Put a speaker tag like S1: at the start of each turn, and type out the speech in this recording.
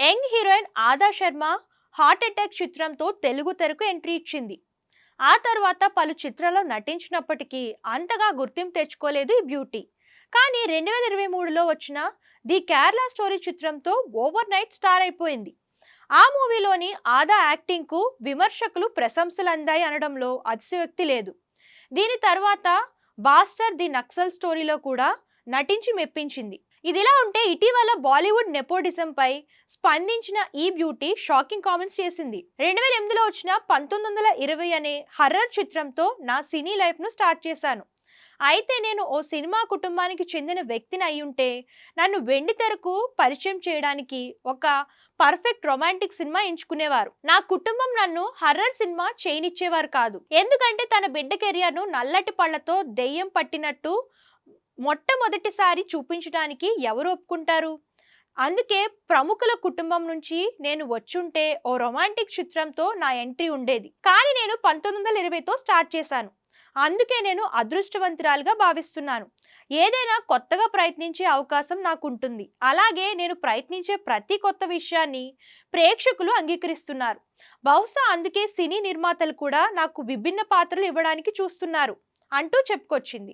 S1: Young heroine ఆదా Sharma heart attack చిత్రంతో Telugu తెరకు entry ఇచ్చింది. ఆ తర్వాత పలు చిత్రాల్లో నటించినప్పటికీ అంతగా గుర్తింపు తెచ్చుకోలేదు ఈ బ్యూటీ. కానీ 2023లో వచ్చిన ది కేరళ స్టోరీ చిత్రంతో ఓవర్ నైట్ స్టార్ అయిపోయింది. ఆ మూవీలోని ఆదా యాక్టింగ్కు విమర్శకులు ప్రశంసలు అందాయి అనడంలో అతిశయోక్తి లేదు. దీని తర్వాత బాస్టర్ ది నక్సల్ స్టోరీలో కూడా నటించి మెప్పించింది. ఇదిలా ఉంటే ఇటీవల బాలీవుడ్ నెపోటిజం పై స్పందించిన ఈ బ్యూటీ షాకింగ్ కామెంట్స్ చేసింది. 2008లో వచ్చిన 1920 అనే హర్రర్ చిత్రంతో నా సినీ లైఫ్ ను స్టార్ట్ చేశాను. అయితే నేను ఓ సినిమా కుటుంబానికి చెందిన వ్యక్తిని అయ్యుంటే నన్ను వెండి తెరకు పరిచయం చేయడానికి ఒక పర్ఫెక్ట్ రొమాంటిక్ సినిమా ఎంచుకునేవారు. నా కుటుంబం నన్ను హర్రర్ సినిమా చేయనిచ్చేవారు కాదు. ఎందుకంటే తన బిడ్డ కెరియర్ను నల్లటి పళ్లతో దెయ్యం పట్టినట్టు మొట్టమొదటిసారి చూపించడానికి ఎవరు ఒప్పుకుంటారు? అందుకే ప్రముఖుల కుటుంబం నుంచి నేను వచ్చుంటే ఓ రొమాంటిక్ చిత్రంతో నా ఎంట్రీ ఉండేది. కానీ నేను 1920తో స్టార్ట్ చేశాను. అందుకే నేను అదృష్టవంతురాలుగా భావిస్తున్నాను. ఏదైనా కొత్తగా ప్రయత్నించే అవకాశం నాకుంటుంది. అలాగే నేను ప్రయత్నించే ప్రతి కొత్త విషయాన్ని ప్రేక్షకులు అంగీకరిస్తున్నారు. బహుశా అందుకే సినీ నిర్మాతలు కూడా నాకు విభిన్న పాత్రలు ఇవ్వడానికి చూస్తున్నారు అంటూ చెప్పుకొచ్చింది.